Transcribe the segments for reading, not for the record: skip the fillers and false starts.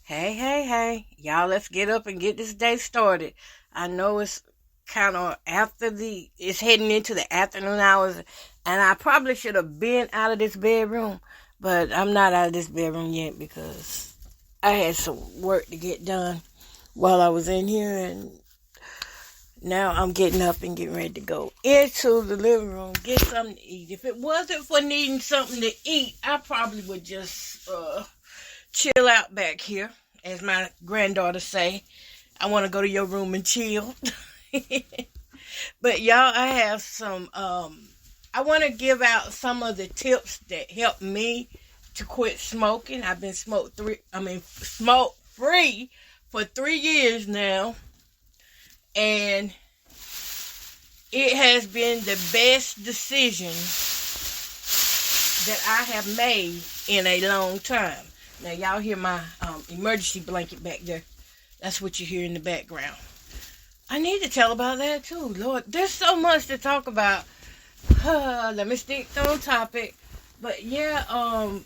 Hey. Y'all, let's get up and get this day started. I know it's kind of it's heading into the afternoon hours, and I probably should have been out of this bedroom, but I'm not out of this bedroom yet because I had some work to get done while I was in here, and now I'm getting up and getting ready to go into the living room, get something to eat. If it wasn't for needing something to eat, I probably would just chill out back here, as my granddaughter say. I want to go to your room and chill. But y'all, I have some, I want to give out some of the tips that helped me to quit smoking. I've been smoke free for 3 years now. And it has been the best decision that I have made in a long time. Now, y'all hear my emergency blanket back there. That's what you hear in the background. I need to tell about that too. Lord, there's so much to talk about. Let me stick on topic. But yeah, I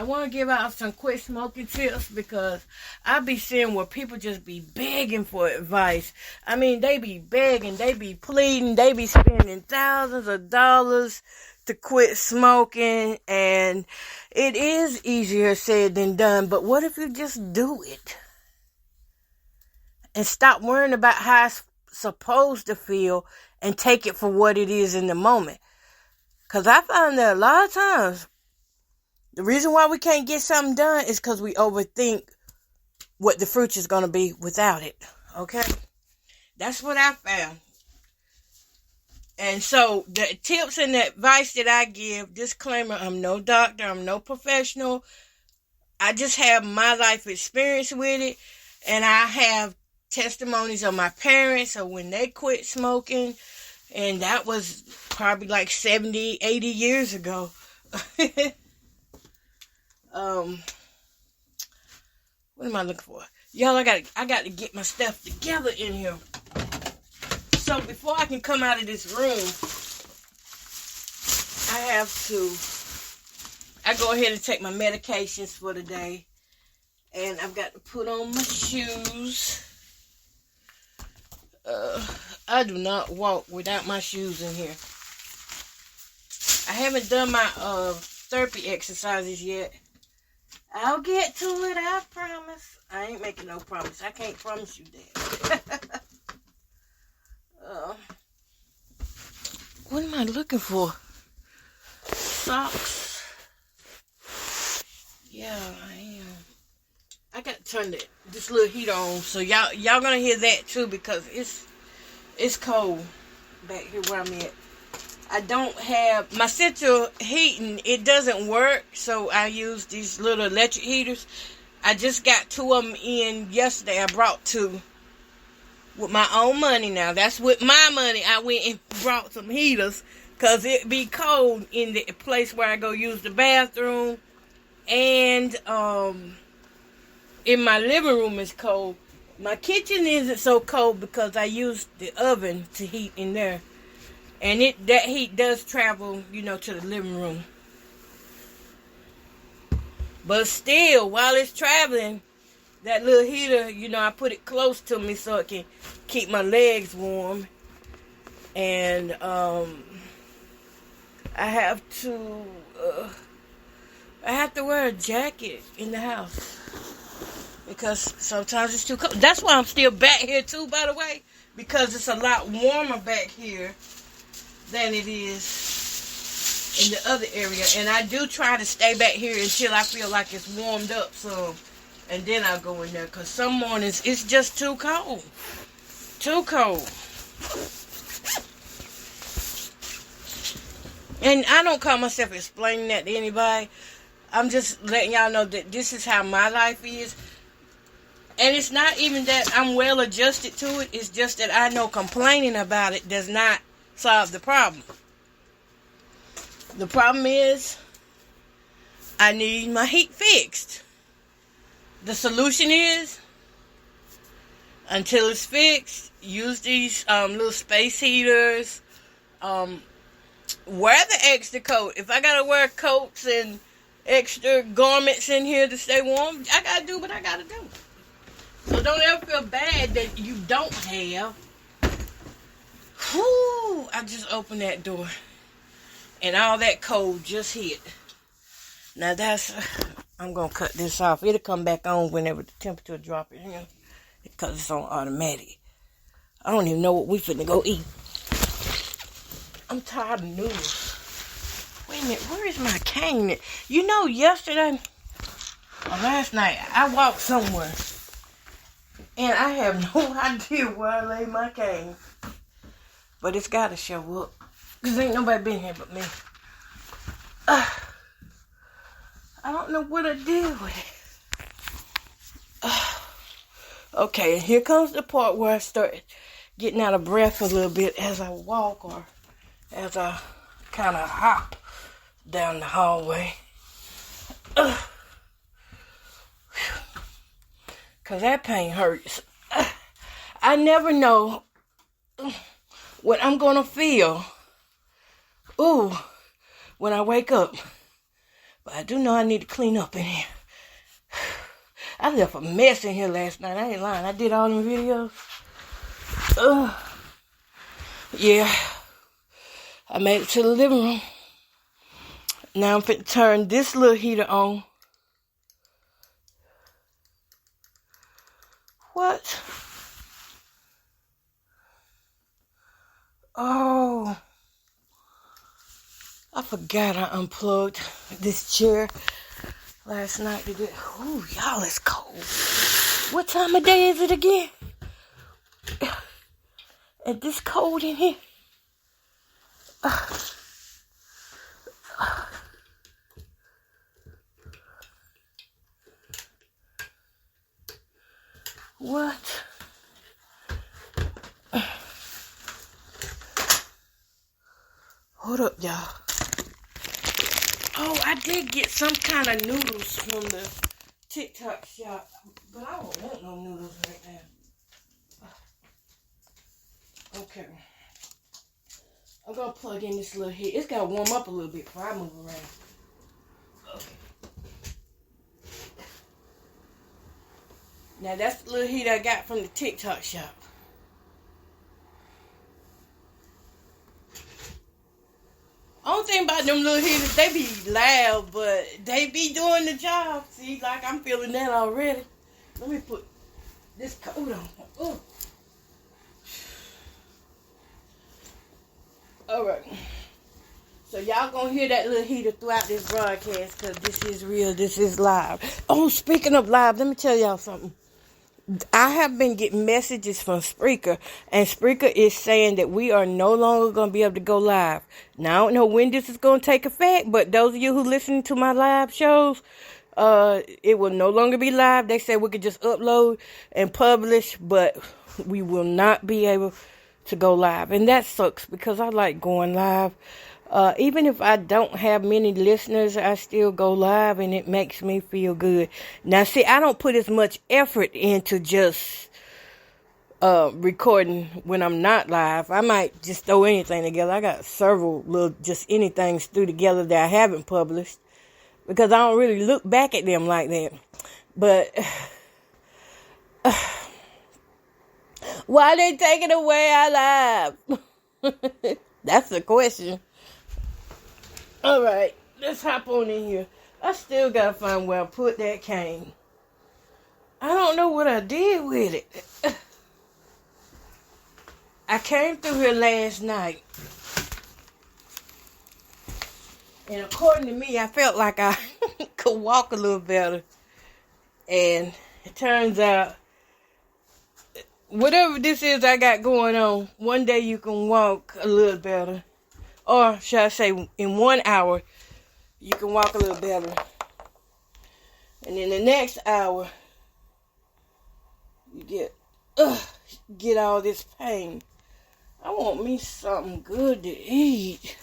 want to give out some quit smoking tips because I be seeing where people just be begging for advice. I mean, they be begging, they be pleading, they be spending thousands of dollars to quit smoking, and it is easier said than done. But what if you just do it and stop worrying about how it's supposed to feel and take it for what it is in the moment? Because I found that a lot of times the reason why we can't get something done is because we overthink what the fruit is going to be without it. Okay? That's what I found. And so the tips and the advice that I give, disclaimer, I'm no doctor, I'm no professional. I just have my life experience with it. And I have testimonies of my parents of when they quit smoking. And that was probably like 70, 80 years ago. What am I looking for? Y'all, I got to get my stuff together in here. So before I can come out of this room, I go ahead and take my medications for the day. And I've got to put on my shoes. I do not walk without my shoes in here. I haven't done my therapy exercises yet. I'll get to it, I promise. I ain't making no promise. I can't promise you that. What am I looking for? Socks. Yeah, I am. I got to turn this little heater on, so y'all gonna hear that too because it's cold back here where I'm at. I don't have my central heating. It doesn't work, so I use these little electric heaters. I just got 2 of them in yesterday. I brought 2 with my own money. Now that's with my money. I went and brought some heaters because it be cold in the place where I go use the bathroom, and in my living room is cold. My kitchen isn't so cold because I use the oven to heat in there. And that heat does travel, to the living room. But still, while it's traveling, that little heater, I put it close to me so it can keep my legs warm. And I have to wear a jacket in the house because sometimes it's too cold. That's why I'm still back here too, by the way, because it's a lot warmer back here than it is in the other area. And I do try to stay back here until I feel like it's warmed up some, and then I'll go in there, because some mornings it's just too cold. Too cold. And I don't call myself explaining that to anybody. I'm just letting y'all know that this is how my life is. And it's not even that I'm well adjusted to it. It's just that I know complaining about it does not solve the problem. The problem is I need my heat fixed. The solution is, until it's fixed, use these little space heaters. Wear the extra coat. If I gotta wear coats and extra garments in here to stay warm. I gotta do what I gotta do. So don't ever feel bad that you don't have. Whoo! I just opened that door. And all that cold just hit. Now I'm going to cut this off. It'll come back on whenever the temperature drop in here. Because it's on automatic. I don't even know what we finna go eat. I'm tired of noodles. Wait a minute, where is my cane? You know, yesterday or last night, I walked somewhere. And I have no idea where I laid my cane. But it's got to show up. Because ain't nobody been here but me. I don't know what I did with it. Okay, here comes the part where I start getting out of breath a little bit as I walk or as I kind of hop down the hallway. Because that pain hurts. I never know what I'm going to feel. When I wake up. But I do know I need to clean up in here. I left a mess in here last night. I ain't lying. I did all them videos. Yeah. I made it to the living room. Now I'm finna turn this little heater on. What? Oh. I forgot I unplugged this chair last night. Ooh, y'all, it's cold. What time of day is it again? And this cold in here? What? Hold up, y'all. Oh, I did get some kind of noodles from the TikTok shop, but I don't want no noodles right now. Okay. I'm going to plug in this little heat. It's got to warm up a little bit before I move around. Okay. Now, that's the little heat I got from the TikTok shop. Only thing about them little heaters, they be loud, but they be doing the job. See, like I'm feeling that already. Let me put this coat on. Ooh. Alright. So y'all gonna hear that little heater throughout this broadcast because this is real, this is live. Oh, speaking of live, let me tell y'all something. I have been getting messages from Spreaker, and Spreaker is saying that we are no longer going to be able to go live. Now, I don't know when this is going to take effect, but those of you who listen to my live shows, it will no longer be live. They say we could just upload and publish, but we will not be able to go live. And that sucks because I like going live. Even if I don't have many listeners, I still go live and it makes me feel good. Now, see, I don't put as much effort into just recording when I'm not live. I might just throw anything together. I got several little just anything threw together that I haven't published because I don't really look back at them like that. But why they taking away our live? That's the question. All right, let's hop on in here. I still got to find where I put that cane. I don't know what I did with it. I came through here last night. And according to me, I felt like I could walk a little better. And it turns out, whatever this is I got going on, one day you can walk a little better. Or should I say, in 1 hour, you can walk a little better. And in the next hour, you get all this pain. I want me something good to eat.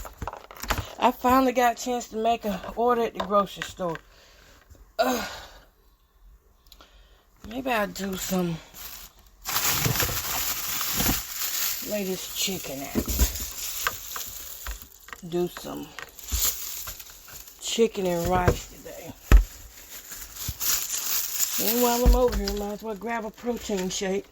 I finally got a chance to make an order at the grocery store. Maybe I'll do some latest chicken out. Do some chicken and rice today. And while I'm over here, might as well grab a protein shake.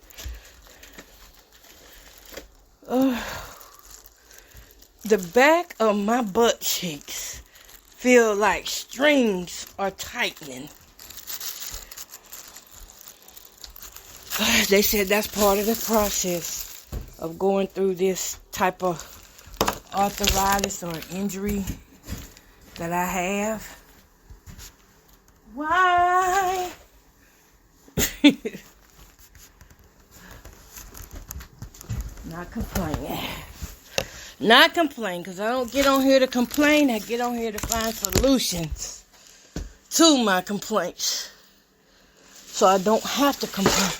The back of my butt cheeks feel like strings are tightening. They said that's part of the process of going through this type of arthritis or injury that I have. Why? Not complaining. Not complain, because I don't get on here to complain. I get on here to find solutions to my complaints, so I don't have to complain.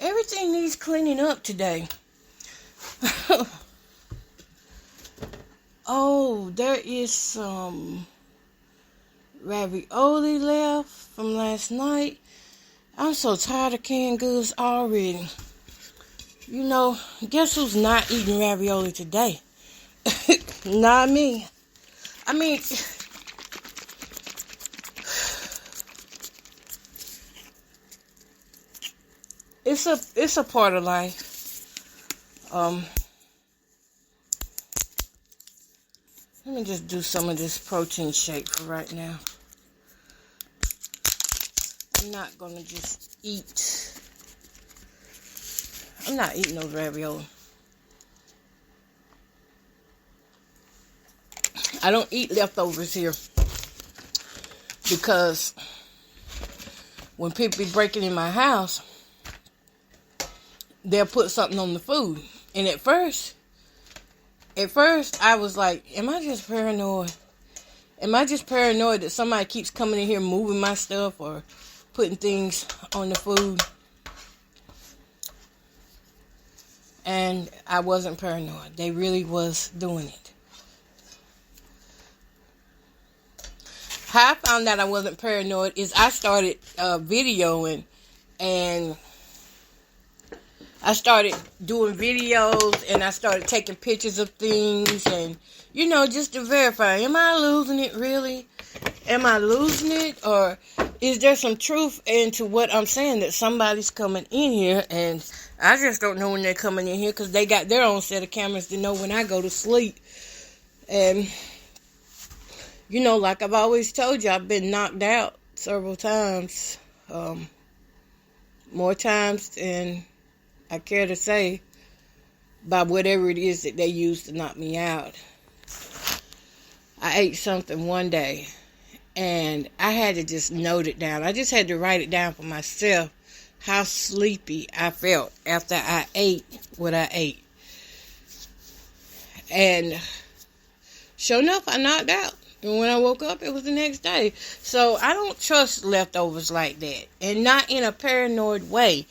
Everything needs cleaning up today. Oh, there is some ravioli left from last night. I'm so tired of canned goods already. You know, guess who's not eating ravioli today? Not me. I mean, it's a part of life. Let me just do some of this protein shake for right now. I'm not gonna just eat. I'm not eating those ravioli. I don't eat leftovers here because when people be breaking in my house, they'll put something on the food. And at first I was like, am I just paranoid? Am I just paranoid that somebody keeps coming in here moving my stuff or putting things on the food? And I wasn't paranoid. They really was doing it. How I found out I wasn't paranoid is I started videoing, and I started doing videos, and I started taking pictures of things, and, you know, just to verify, am I losing it really? Am I losing it? Or is there some truth into what I'm saying, that somebody's coming in here, and I just don't know when they're coming in here because they got their own set of cameras to know when I go to sleep. And, you know, like I've always told you, I've been knocked out several times. More times than I care to say, by whatever it is that they use to knock me out. I ate something one day, and I had to just note it down. I just had to write it down for myself, how sleepy I felt after I ate what I ate. And sure enough, I knocked out. And when I woke up, it was the next day. So I don't trust leftovers like that. And not in a paranoid way.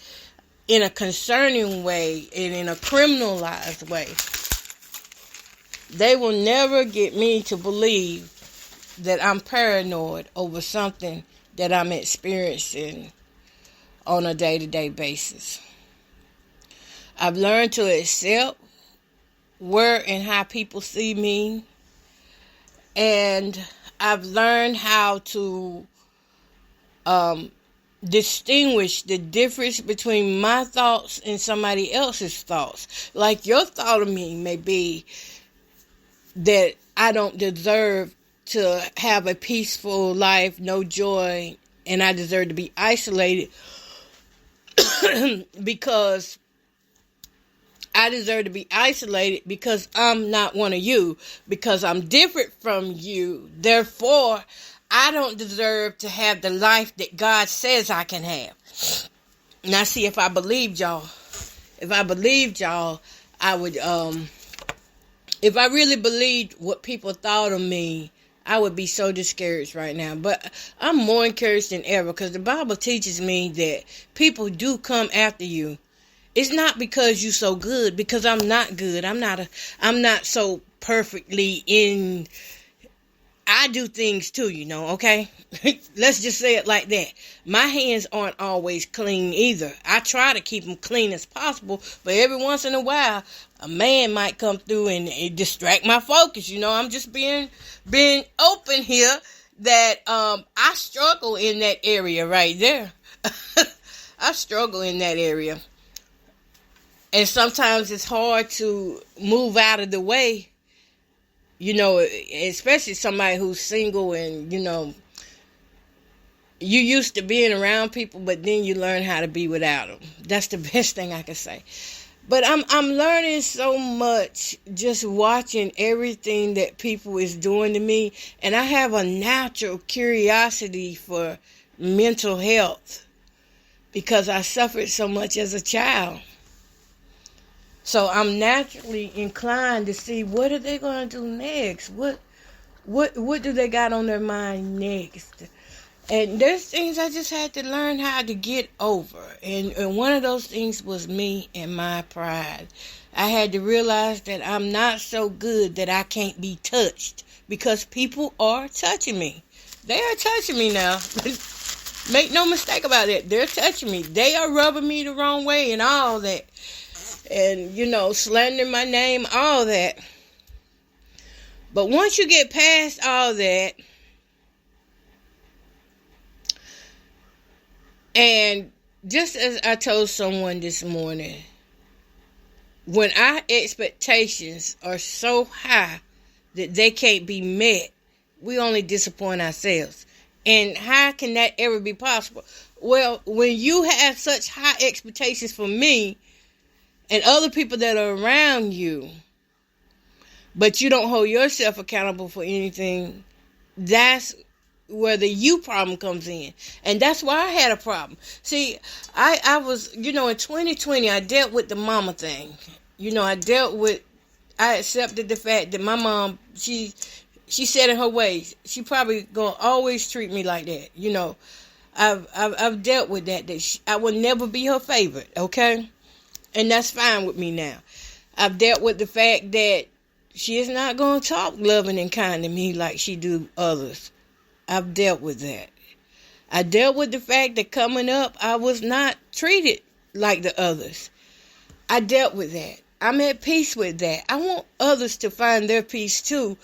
In a concerning way. And in a criminalized way. They will never get me to believe that I'm paranoid over something that I'm experiencing on a day-to-day basis. I've learned to accept where and how people see me. And I've learned how to distinguish the difference between my thoughts and somebody else's thoughts. Like your thought of me may be that I don't deserve to have a peaceful life, no joy, and I deserve to be isolated because I deserve to be isolated because I'm not one of you, because I'm different from you. Therefore, I don't deserve to have the life that God says I can have. Now, see, if I believed y'all, I would, if I really believed what people thought of me, I would be so discouraged right now. But I'm more encouraged than ever because the Bible teaches me that people do come after you. It's not because you're so good, because I'm not good. I'm not so perfectly in. I do things too, you know, okay? Let's just say it like that. My hands aren't always clean either. I try to keep them clean as possible, but every once in a while, a man might come through and distract my focus, you know? I'm just being open here, that I struggle in that area right there. I struggle in that area. And sometimes it's hard to move out of the way, especially somebody who's single and, you used to being around people, but then you learn how to be without them. That's the best thing I can say. But I'm learning so much just watching everything that people is doing to me. And I have a natural curiosity for mental health because I suffered so much as a child. So I'm naturally inclined to see what are they going to do next? What do they got on their mind next? And there's things I just had to learn how to get over. And one of those things was me and my pride. I had to realize that I'm not so good that I can't be touched because people are touching me. They are touching me now. Make no mistake about it. They're touching me. They are rubbing me the wrong way and all that. And, slandering my name, all that. But once you get past all that, and just as I told someone this morning, when our expectations are so high that they can't be met, we only disappoint ourselves. And how can that ever be possible? Well, when you have such high expectations for me and other people that are around you, but you don't hold yourself accountable for anything, that's where the you problem comes in. And that's why I had a problem. See, I was, in 2020, I dealt with the mama thing. I accepted the fact that my mom, she said in her ways, she probably gonna always treat me like that. I've dealt with that I will never be her favorite, okay? And that's fine with me now. I've dealt with the fact that she is not going to talk loving and kind to me like she do others. I've dealt with that. I dealt with the fact that coming up, I was not treated like the others. I dealt with that. I'm at peace with that. I want others to find their peace too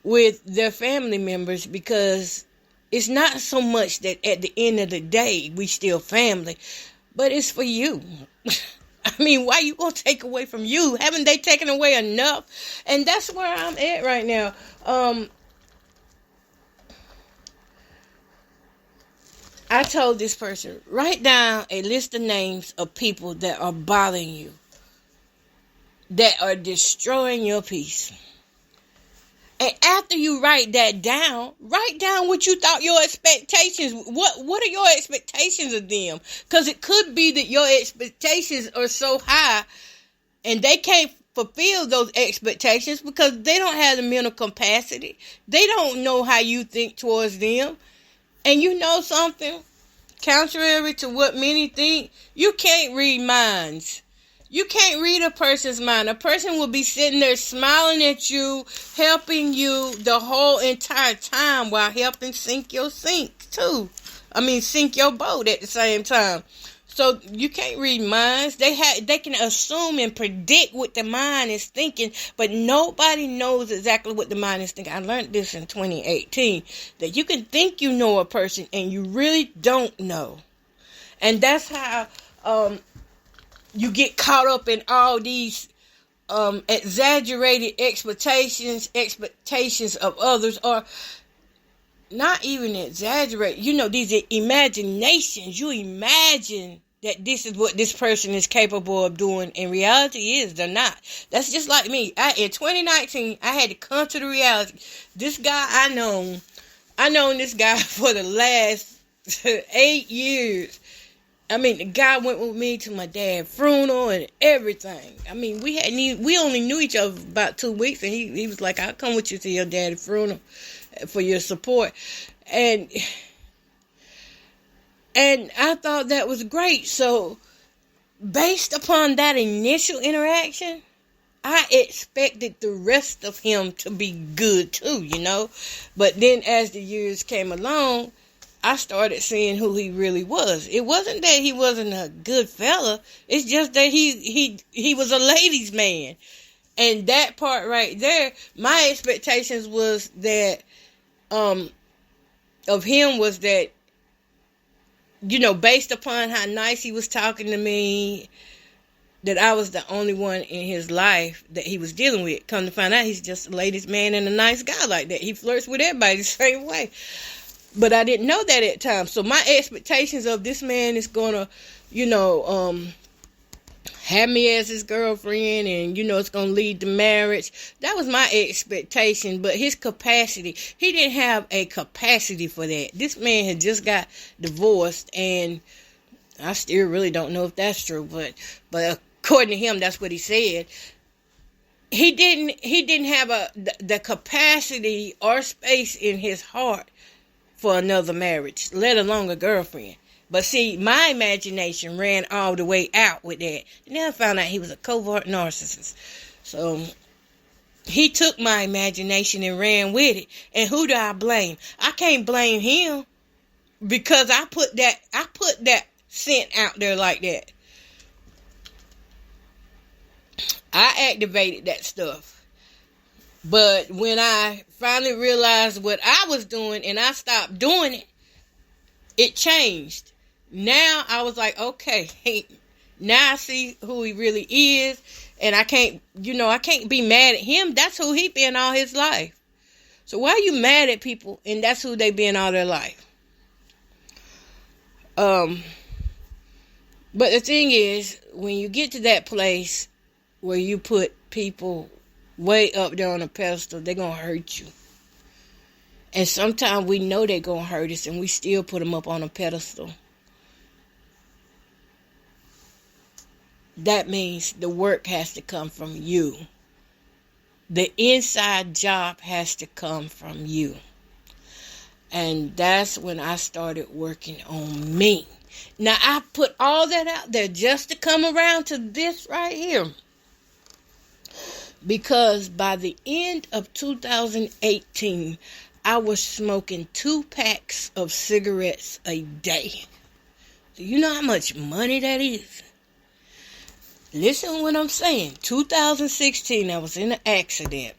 with their family members because it's not so much that at the end of the day, we still family, but it's for you. I mean, why you gonna take away from you? Haven't they taken away enough? And that's where I'm at right now. I told this person, write down a list of names of people that are bothering you, that are destroying your peace. And after you write down what you thought your expectations. What are your expectations of them? Because it could be that your expectations are so high and they can't fulfill those expectations because they don't have the mental capacity. They don't know how you think towards them. And you know something? Contrary to what many think, you can't read minds. You can't read a person's mind. A person will be sitting there smiling at you, helping you the whole entire time while helping sink your boat at the same time. So you can't read minds. They can assume and predict what the mind is thinking, but nobody knows exactly what the mind is thinking. I learned this in 2018, that you can think you know a person and you really don't know. And that's how you get caught up in all these exaggerated expectations of others, or not even exaggerate. These imaginations. You imagine that this is what this person is capable of doing. In reality is they're not. That's just like me. In 2019, I had to come to the reality. This guy I known this guy for the last 8 years. I mean, the guy went with me to my dad's funeral and everything. I mean, we only knew each other about 2 weeks, and he was like, I'll come with you to your dad's funeral for your support. And I thought that was great. So, based upon that initial interaction, I expected the rest of him to be good too, But then as the years came along, I started seeing who he really was. It wasn't that he wasn't a good fella. It's just that he was a ladies' man. And that part right there, my expectations was that of him was that, based upon how nice he was talking to me, that I was the only one in his life that he was dealing with. Come to find out, he's just the latest man and a nice guy like that. He flirts with everybody the same way. But I didn't know that at times. So my expectations of this man is going to, have me as his girlfriend and, it's going to lead to marriage. That was my expectation. But his capacity, he didn't have a capacity for that. This man had just got divorced, and I still really don't know if that's true. But according to him, that's what he said. He didn't have the capacity or space in his heart for another marriage, let alone a girlfriend. But see, my imagination ran all the way out with that. And then I found out he was a covert narcissist. So he took my imagination and ran with it. And who do I blame? I can't blame him, because I put that scent out there like that. I activated that stuff. But when I finally realized what I was doing and I stopped doing it, it changed. Now I was like, okay, now I see who he really is, and I can't be mad at him. That's who he been all his life. So why are you mad at people and that's who they been all their life? But the thing is, when you get to that place where you put people way up there on a pedestal, they're going to hurt you. And sometimes we know they're going to hurt us, and we still put them up on a pedestal. That means the work has to come from you. The inside job has to come from you. And that's when I started working on me. Now, I put all that out there just to come around to this right here. Because by the end of 2018, I was smoking 2 packs of cigarettes a day. Do you know how much money that is? Listen to what I'm saying. 2016, I was in an accident.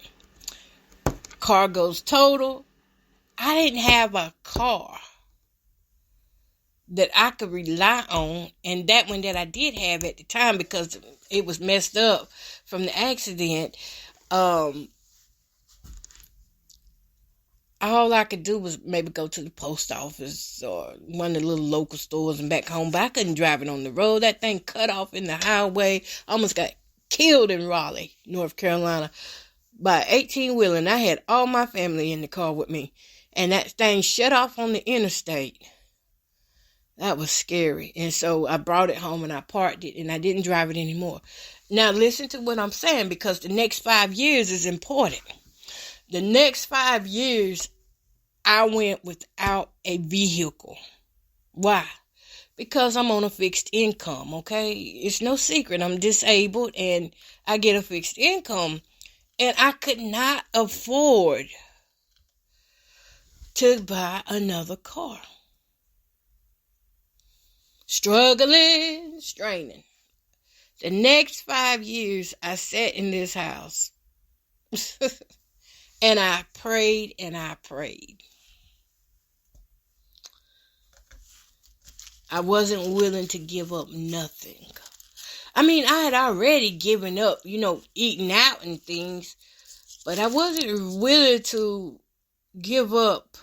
Car goes total. I didn't have a car that I could rely on. And that one that I did have at the time, because it was messed up from the accident, all I could do was maybe go to the post office or one of the little local stores and back home. But I couldn't drive it on the road. That thing cut off in the highway. I almost got killed in Raleigh, North Carolina, by an 18-wheeler. And I had all my family in the car with me. And that thing shut off on the interstate. That was scary. And so I brought it home and I parked it, and I didn't drive it anymore. Now listen to what I'm saying, because the next 5 years is important. The next 5 years, I went without a vehicle. Why? Because I'm on a fixed income, okay? It's no secret. I'm disabled and I get a fixed income. And I could not afford to buy another car. Struggling, straining. The next 5 years, I sat in this house. And I prayed and I prayed. I wasn't willing to give up nothing. I mean, I had already given up, eating out and things. But I wasn't willing to give up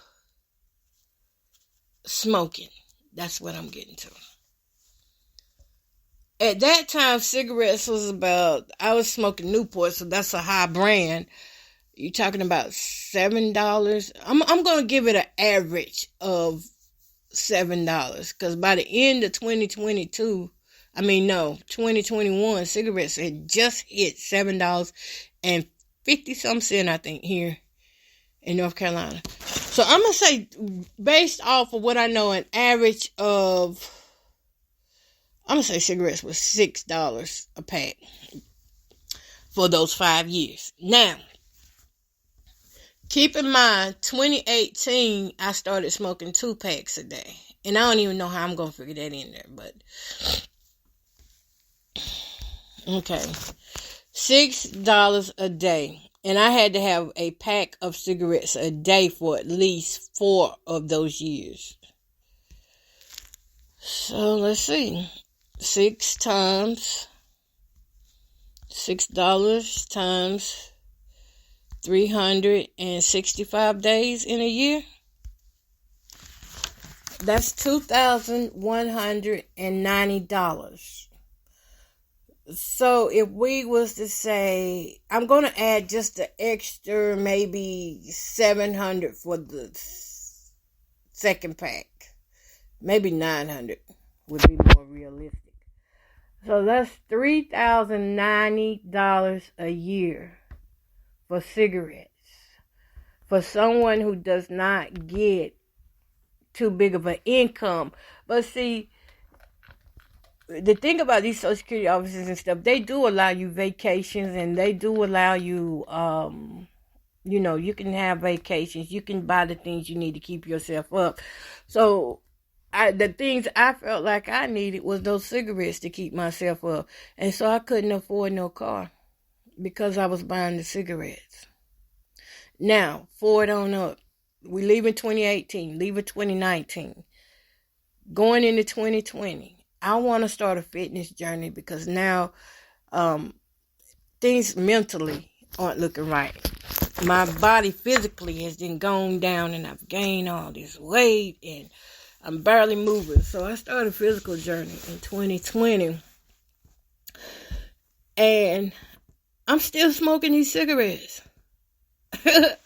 smoking. That's what I'm getting to. At that time, cigarettes was I was smoking Newport, so that's a high brand. You're talking about $7. I'm going to give it an average of $7, because by the end of 2021, cigarettes had just hit $7.50 I think, here in North Carolina. So I'm going to say, based off of what I know, an average of, I'm going to say cigarettes was $6 a pack for those 5 years. Now, keep in mind, 2018, I started smoking 2 packs a day. And I don't even know how I'm going to figure that in there, but okay. $6 a day. And I had to have a pack of cigarettes a day for at least 4 of those years. So let's see. $6 times 365 days in a year. That's $2,190. So if we was to say, I'm going to add just the extra maybe $700 for the second pack. Maybe $900 would be more realistic. So that's $3,090 a year for cigarettes. For someone who does not get too big of an income. But see, the thing about these Social Security offices and stuff, they do allow you vacations, and they do allow you, you can have vacations. You can buy the things you need to keep yourself up. So the things I felt like I needed was those cigarettes to keep myself up. And so I couldn't afford no car because I was buying the cigarettes. Now, forward on up. We leaving 2018, leaving 2019. Going into 2020. I want to start a fitness journey because now things mentally aren't looking right. My body physically has been gone down, and I've gained all this weight, and I'm barely moving. So I started a physical journey in 2020. And I'm still smoking these cigarettes.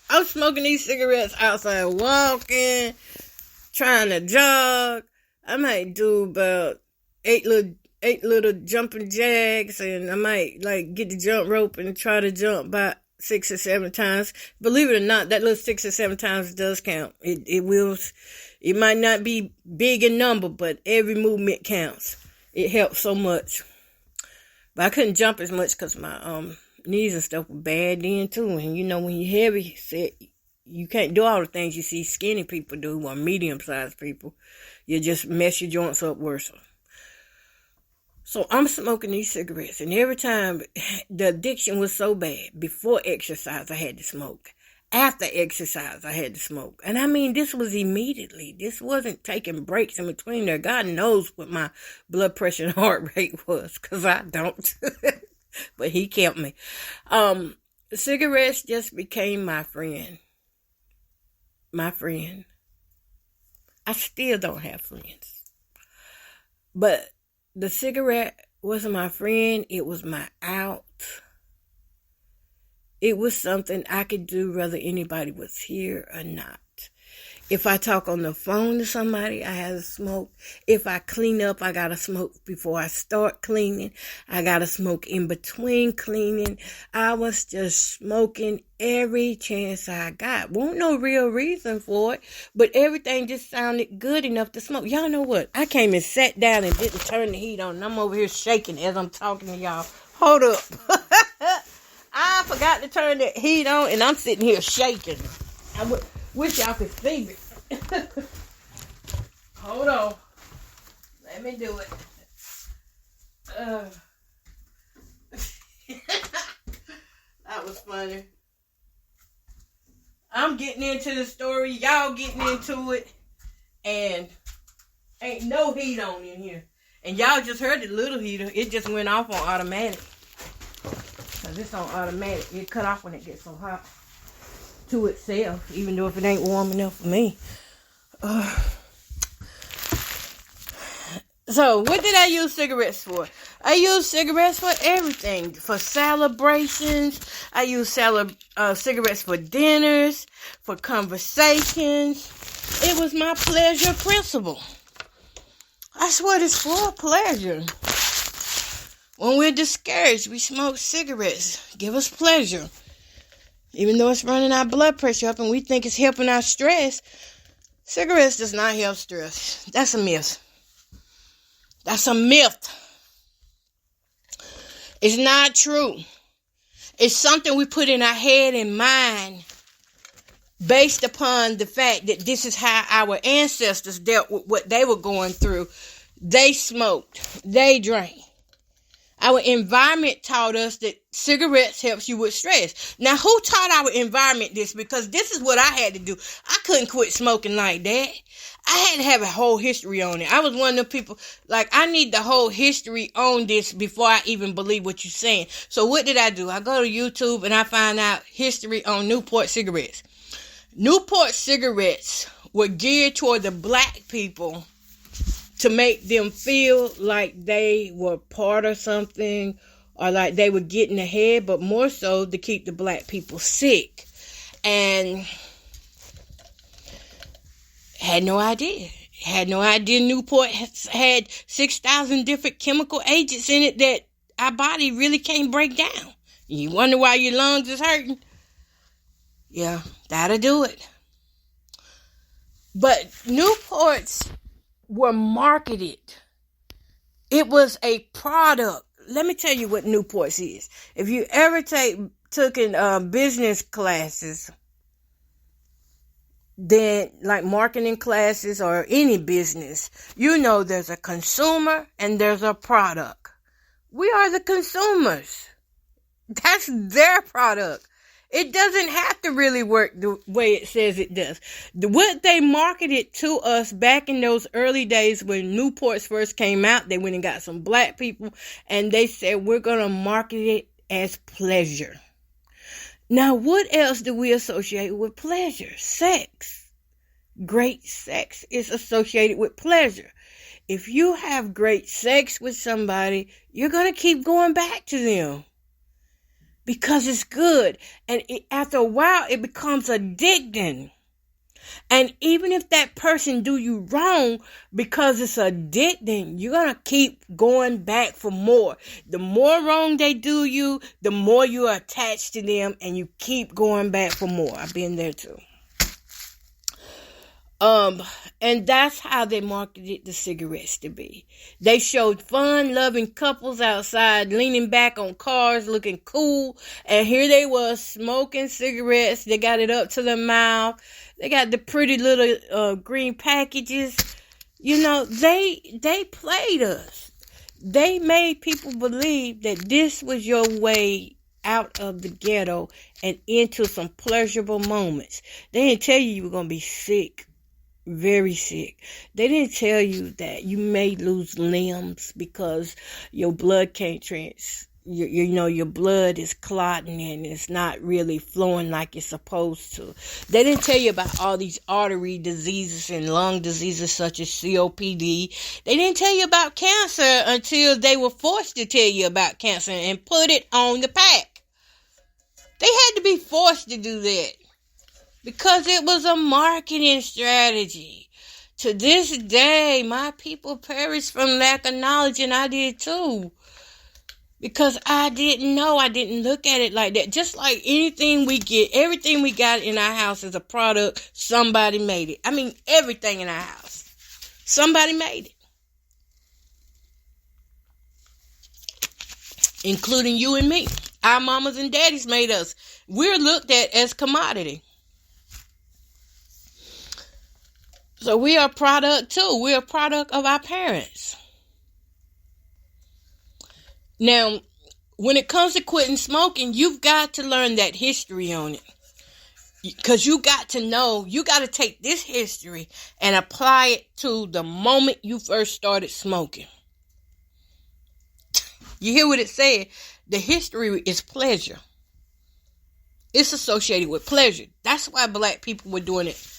I'm smoking these cigarettes outside, walking, trying to jog. I might do about eight little jumping jacks, and I might get the jump rope and try to jump about 6 or 7 times. Believe it or not, that little 6 or 7 times does count. It might not be big in number, but every movement counts. It helps so much. But I couldn't jump as much because my knees and stuff were bad then too. And when you're heavy set, you can't do all the things you see skinny people do or medium-sized people. You just mess your joints up worse. So I'm smoking these cigarettes, and every time the addiction was so bad, before exercise I had to smoke. After exercise I had to smoke. And I mean, this was immediately. This wasn't taking breaks in between there. God knows what my blood pressure and heart rate was, because I don't. But he kept me. Cigarettes just became my friend. My friend. I still don't have friends. But the cigarette wasn't my friend. It was my out. It was something I could do whether anybody was here or not. If I talk on the phone to somebody, I have to smoke. If I clean up, I got to smoke before I start cleaning. I got to smoke in between cleaning. I was just smoking every chance I got. Won't no real reason for it, but everything just sounded good enough to smoke. Y'all know what? I came and sat down and didn't turn the heat on. And I'm over here shaking as I'm talking to y'all. Hold up. I forgot to turn the heat on, and I'm sitting here shaking. I wish y'all could see me. Hold on. Let me do it. That was funny. I'm getting into the story. Y'all getting into it. And ain't no heat on in here. And y'all just heard the little heater. It just went off on automatic. Because it's on automatic. It cut off when it gets so hot to itself. Even though if it ain't warm enough for me. So, what did I use cigarettes for? I use cigarettes for everything. For celebrations. I use cigarettes for dinners. For conversations. It was my pleasure principle. That's what it's for, pleasure. When we're discouraged, we smoke cigarettes. Give us pleasure. Even though it's running our blood pressure up and we think it's helping our stress, cigarettes does not help stress. That's a myth. That's a myth. It's not true. It's something we put in our head and mind based upon the fact that this is how our ancestors dealt with what they were going through. They smoked. They drank. Our environment taught us that cigarettes helps you with stress. Now, who taught our environment this? Because this is what I had to do. I couldn't quit smoking like that. I had to have a whole history on it. I was one of the people, like, I need the whole history on this before I even believe what you're saying. So what did I do? I go to YouTube and I find out history on Newport cigarettes. Newport cigarettes were geared toward the black people to make them feel like they were part of something or like they were getting ahead, but more so to keep the black people sick. And had no idea Newport had 6,000 different chemical agents in it that our body really can't break down. You wonder why your lungs is hurting? Yeah, that'll do it. But Newports were marketed. It was a product. Let me tell you what Newports is. If you ever took in business classes, then like marketing classes or any business, you know there's a consumer and there's a product. We are the consumers. That's their product. It doesn't have to really work the way it says it does. What they marketed to us back in those early days when Newports first came out, they went and got some black people and they said, we're going to market it as pleasure. Now, what else do we associate with pleasure? Sex. Great sex is associated with pleasure. If you have great sex with somebody, you're going to keep going back to them. Because it's good. And after a while, it becomes addicting. And even if that person do you wrong, because it's addicting, you're going to keep going back for more. The more wrong they do you, the more you're attached to them and you keep going back for more. I've been there too. And that's how they marketed the cigarettes to be. They showed fun-loving couples outside, leaning back on cars, looking cool. And here they was smoking cigarettes. They got it up to their mouth. They got the pretty little green packages. You know, they played us. They made people believe that this was your way out of the ghetto and into some pleasurable moments. They didn't tell you were going to be sick. Very sick. They didn't tell you that you may lose limbs because your blood can't your blood is clotting and it's not really flowing like it's supposed to. They didn't tell you about all these artery diseases and lung diseases such as COPD. They didn't tell you about cancer until they were forced to tell you about cancer and put it on the pack. They had to be forced to do that. Because it was a marketing strategy. To this day, my people perish from lack of knowledge, and I did too. Because I didn't know. I didn't look at it like that. Just like anything we get, everything we got in our house is a product. Somebody made it. I mean, everything in our house. Somebody made it. Including you and me. Our mamas and daddies made us. We're looked at as commodity. So we are a product too. We're a product of our parents. Now, when it comes to quitting smoking, you've got to learn that history on it. Because you got to know, you got to take this history and apply it to the moment you first started smoking. You hear what it said? The history is pleasure. It's associated with pleasure. That's why black people were doing it.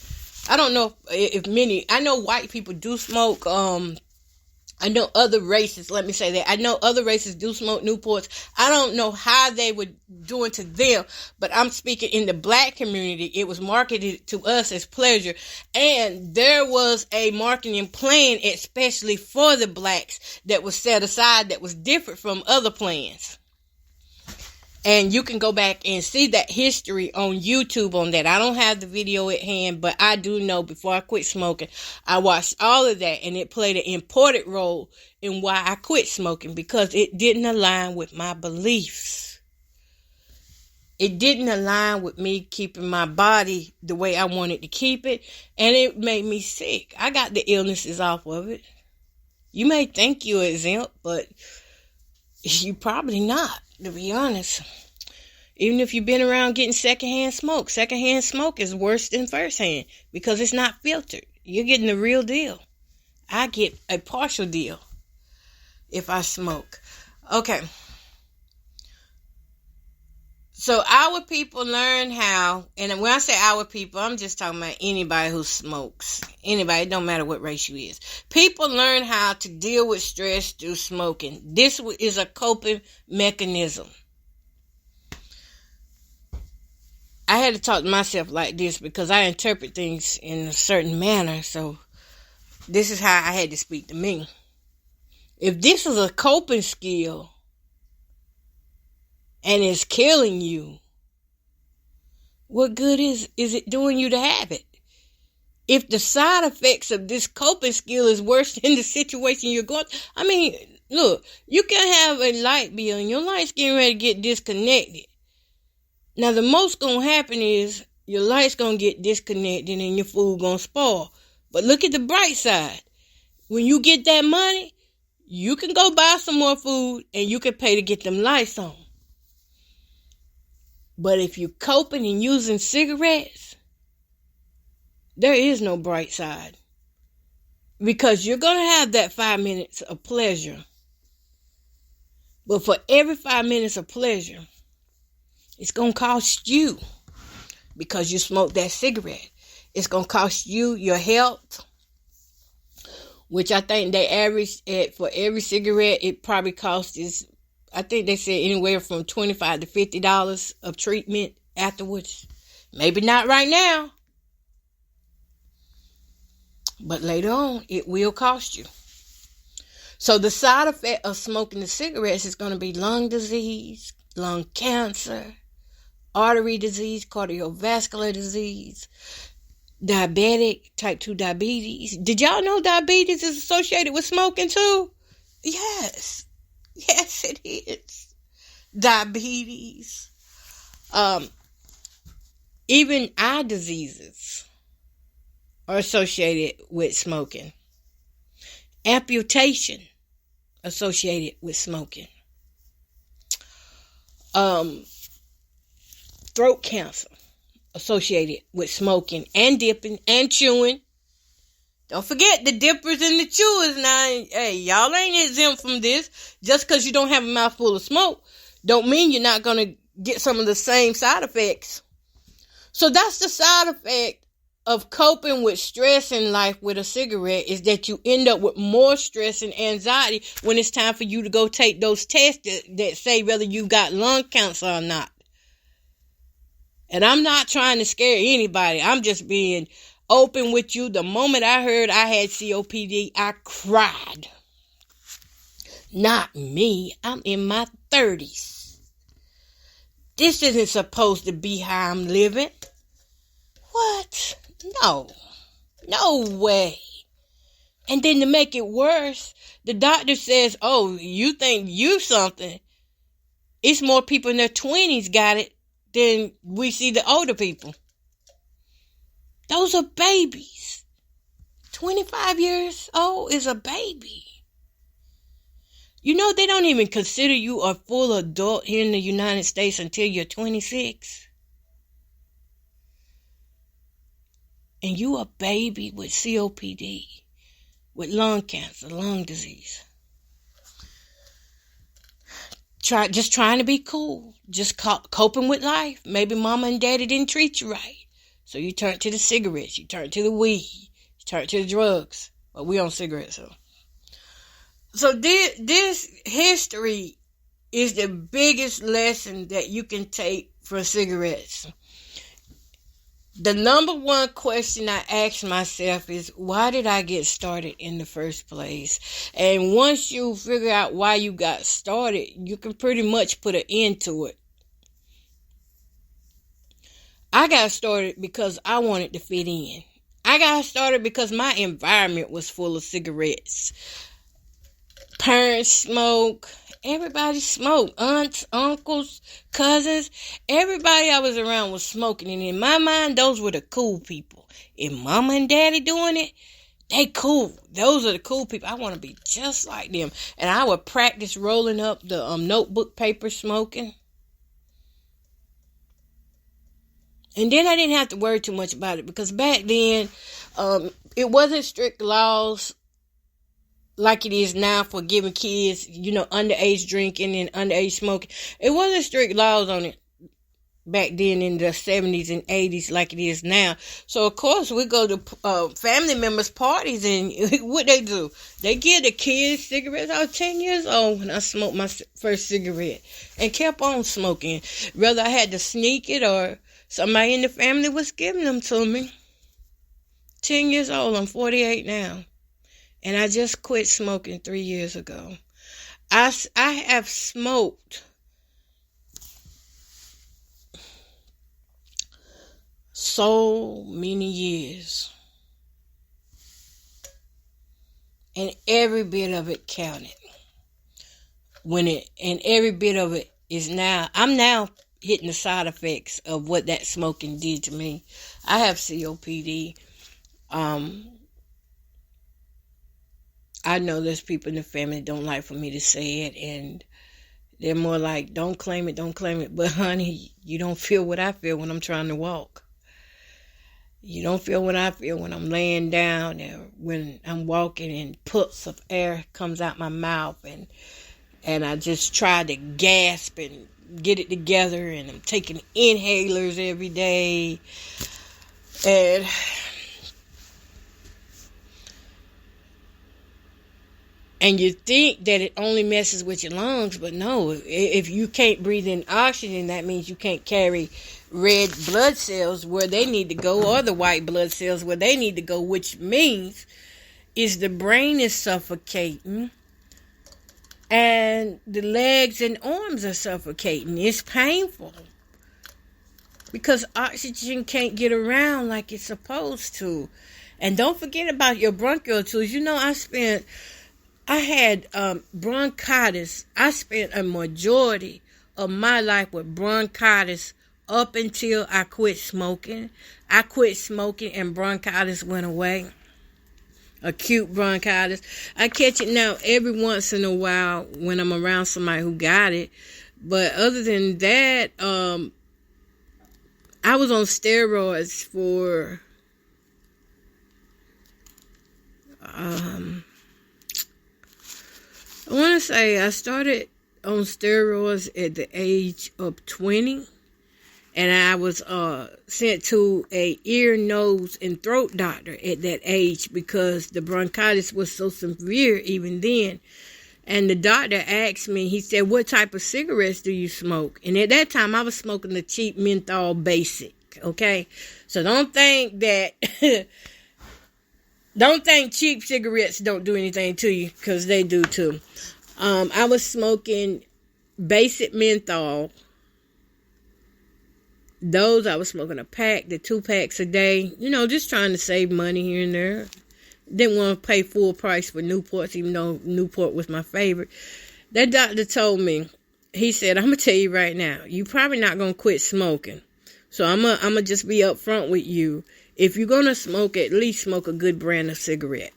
I don't know if many, I know white people do smoke, I know other races, let me say that. I know other races do smoke Newports. I don't know how they were doing to them, but I'm speaking in the black community. It was marketed to us as pleasure. And there was a marketing plan, especially for the blacks, that was set aside that was different from other plans. And you can go back and see that history on YouTube on that. I don't have the video at hand, but I do know before I quit smoking, I watched all of that, and it played an important role in why I quit smoking, because it didn't align with my beliefs. It didn't align with me keeping my body the way I wanted to keep it, and it made me sick. I got the illnesses off of it. You may think you're exempt, but You probably not, to be honest. Even if you've been around getting secondhand smoke is worse than firsthand because it's not filtered. You're getting the real deal. I get a partial deal if I smoke. Okay. So our people learn how, and when I say our people, I'm just talking about anybody who smokes. Anybody, it don't matter what race you is. People learn how to deal with stress through smoking. This is a coping mechanism. I had to talk to myself like this because I interpret things in a certain manner. So this is how I had to speak to me. If this is a coping skill and it's killing you, what good is it doing you to have it? If the side effects of this coping skill is worse than the situation you're going through, I mean, look, you can have a light bill and your light's getting ready to get disconnected. Now, the most going to happen is your light's going to get disconnected and your food going to spoil. But look at the bright side. When you get that money, you can go buy some more food and you can pay to get them lights on. But if you're coping and using cigarettes, there is no bright side. Because you're going to have that 5 minutes of pleasure. But for every 5 minutes of pleasure, it's going to cost you because you smoke that cigarette. It's going to cost you your health, which I think they average for every cigarette, it probably costs, I think they said anywhere from $25 to $50 of treatment afterwards. Maybe not right now, but later on, it will cost you. So the side effect of smoking the cigarettes is going to be lung disease, lung cancer, artery disease, cardiovascular disease, type 2 diabetes. Did y'all know diabetes is associated with smoking too? Yes. Yes, it is. Diabetes. Even eye diseases are associated with smoking. Amputation associated with smoking. Throat cancer associated with smoking and dipping and chewing. Don't forget the dippers and the chewers. Now, hey, y'all ain't exempt from this. Just because you don't have a mouthful of smoke don't mean you're not going to get some of the same side effects. So that's the side effect of coping with stress in life with a cigarette, is that you end up with more stress and anxiety when it's time for you to go take those tests that say whether you got lung cancer or not. And I'm not trying to scare anybody. I'm just being open with you. The moment I heard I had COPD, I cried. Not me. I'm in my 30s. This isn't supposed to be how I'm living. What? No. No way. And then to make it worse, the doctor says, oh, you think you something. It's more people in their 20s got it than we see the older people. Those are babies. 25 years old is a baby. You know, they don't even consider you a full adult here in the United States until you're 26. And you a baby with COPD, with lung cancer, lung disease. Just trying to be cool. Just coping with life. Maybe mama and daddy didn't treat you right. So you turn to the cigarettes. You turn to the weed. You turn to the drugs. But we on cigarettes, so. So this history is the biggest lesson that you can take from cigarettes. The number one question I ask myself is, why did I get started in the first place? And once you figure out why you got started, you can pretty much put an end to it. I got started because I wanted to fit in. I got started because my environment was full of cigarettes. Parents smoke. Everybody smoked. Aunts, uncles, cousins. Everybody I was around was smoking. And in my mind, those were the cool people. If mama and daddy doing it, They cool. Those are the cool people. I want to be just like them. And I would practice rolling up the notebook paper smoking. And then I didn't have to worry too much about it because back then, it wasn't strict laws like it is now for giving kids, underage drinking and underage smoking. It wasn't strict laws on it back then in the 70s and 80s like it is now. So, of course, we go to family members' parties, and what they do? They give the kids cigarettes. I was 10 years old when I smoked my first cigarette and kept on smoking. Whether I had to sneak it or somebody in the family was giving them to me. 10 years old. I'm 48 now. And I just quit smoking 3 years ago. I have smoked so many years. And every bit of it counted. And every bit of it is I'm now hitting the side effects of what that smoking did to me. I have COPD. I know there's people in the family that don't like for me to say it, and they're more like, don't claim it. But honey, you don't feel what I feel when I'm trying to walk. You don't feel what I feel when I'm laying down or when I'm walking and puffs of air comes out my mouth and I just try to gasp and get it together, and I'm taking inhalers every day. And you think that it only messes with your lungs, but no. If you can't breathe in oxygen, that means you can't carry red blood cells where they need to go, or the white blood cells where they need to go, which means is the brain is suffocating and the legs and arms are suffocating. It's painful because oxygen can't get around like it's supposed to. And don't forget about your bronchial tubes. I had bronchitis. I spent a majority of my life with bronchitis up until I quit smoking. I quit smoking and bronchitis went away. Acute bronchitis. I catch it now every once in a while when I'm around somebody who got it. But other than that, I was on steroids for I want to say I started on steroids at the age of 20, and I was sent to a ear, nose, and throat doctor at that age because the bronchitis was so severe even then. And the doctor asked me, he said, what type of cigarettes do you smoke? And at that time, I was smoking the cheap menthol basic, okay? So don't think cheap cigarettes don't do anything to you, because they do too. I was smoking basic menthol. Those I was smoking a pack to 2 packs a day. Just trying to save money here and there. Didn't want to pay full price for Newports, even though Newport was my favorite. That doctor told me, he said, I'm going to tell you right now, you probably not going to quit smoking. So I'm gonna just be upfront with you. If you're going to smoke, at least smoke a good brand of cigarette.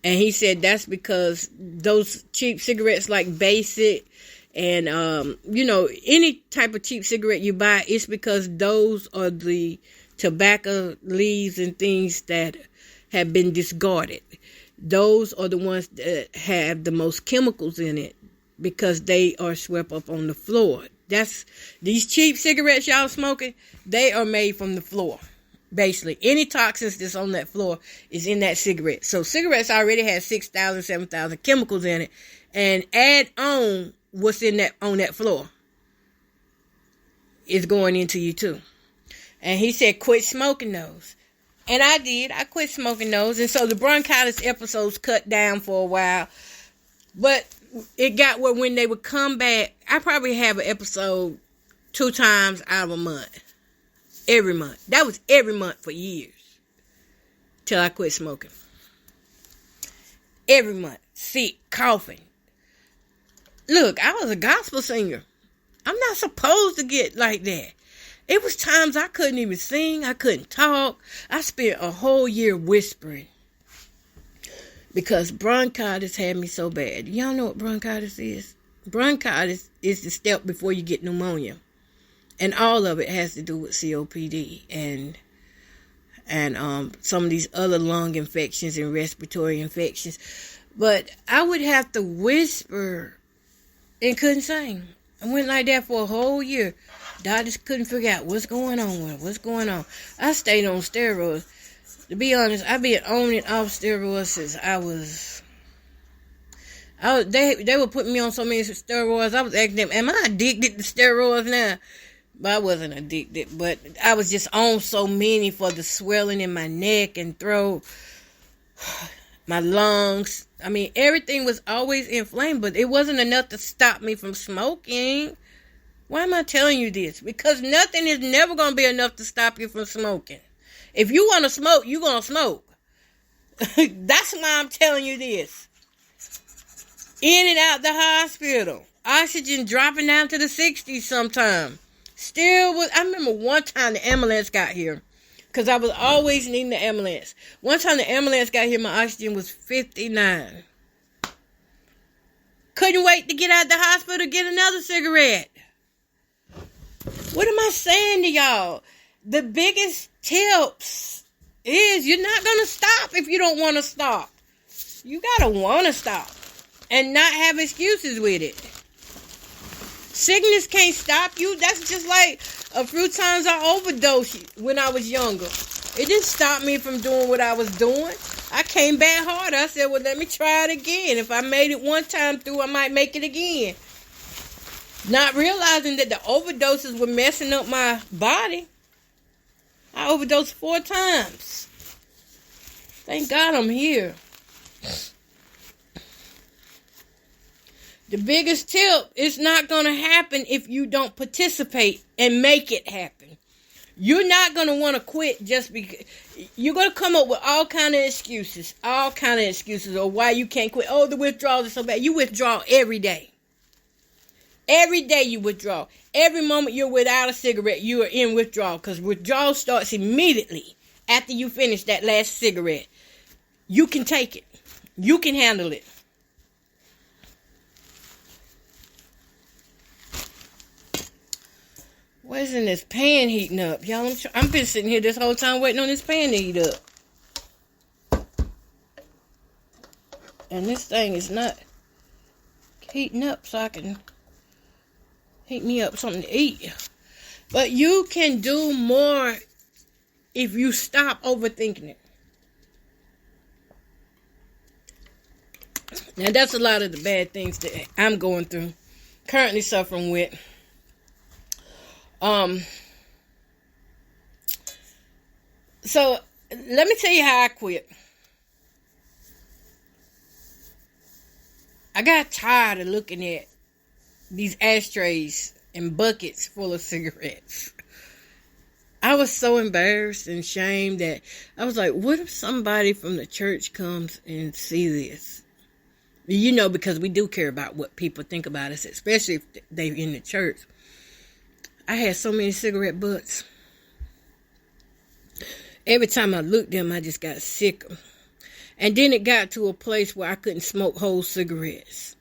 And he said that's because those cheap cigarettes like Basic and, any type of cheap cigarette you buy, it's because those are the tobacco leaves and things that have been discarded. Those are the ones that have the most chemicals in it because they are swept up on the floor. These cheap cigarettes y'all smoking, they are made from the floor. Basically, any toxins that's on that floor is in that cigarette. So cigarettes already have 6,000, 7,000 chemicals in it, and add on what's on that floor is going into you too. And he said, quit smoking those. And I did. I quit smoking those. And so the bronchitis episodes cut down for a while. But it got where when they would come back, I probably have an episode 2 times out of a month. Every month. That was every month for years. Till I quit smoking. Every month. Sick. Coughing. Look, I was a gospel singer. I'm not supposed to get like that. It was times I couldn't even sing. I couldn't talk. I spent a whole year whispering because bronchitis had me so bad. Y'all know what bronchitis is? Bronchitis is the step before you get pneumonia. And all of it has to do with COPD and some of these other lung infections and respiratory infections. But I would have to whisper and couldn't sing. I went like that for a whole year. Doctors couldn't figure out what's going on. I stayed on steroids. To be honest, I've been on and off steroids since they were putting me on so many steroids. I was asking them, am I addicted to steroids now? But I wasn't addicted. But I was just on so many for the swelling in my neck and throat, my lungs. I mean, everything was always inflamed, but it wasn't enough to stop me from smoking. Why am I telling you this? Because nothing is never going to be enough to stop you from smoking. If you want to smoke, you're going to smoke. That's why I'm telling you this. In and out the hospital. Oxygen dropping down to the 60s sometime. I remember one time the ambulance got here. Because I was always needing the ambulance. One time the ambulance got here, my oxygen was 59. Couldn't wait to get out of the hospital to get another cigarette. What am I saying to y'all? The biggest tips is you're not going to stop if you don't want to stop. You got to want to stop. And not have excuses with it. Sickness can't stop you. That's just like a few times I overdosed when I was younger. It didn't stop me from doing what I was doing. I came back harder. I said, well, let me try it again. If I made it one time through, I might make it again. Not realizing that the overdoses were messing up my body. I overdosed 4 times. Thank God I'm here. The biggest tip is not going to happen if you don't participate and make it happen. You're not going to want to quit just because. You're going to come up with all kind of excuses of why you can't quit. Oh, the withdrawals are so bad. You withdraw every day. Every day you withdraw. Every moment you're without a cigarette, you are in withdrawal because withdrawal starts immediately after you finish that last cigarette. You can take it. You can handle it. Why isn't this pan heating up? Y'all, I'm been sitting here this whole time waiting on this pan to heat up. And this thing is not heating up so I can heat me up something to eat. But you can do more if you stop overthinking it. Now, that's a lot of the bad things that I'm going through, currently suffering with. So let me tell you how I quit. I got tired of looking at these ashtrays and buckets full of cigarettes. I was so embarrassed and ashamed that I was like, what if somebody from the church comes and see this? You know, because we do care about what people think about us, especially if they're in the church. I had so many cigarette butts. Every time I looked at them, I just got sicker. And then it got to a place where I couldn't smoke whole cigarettes.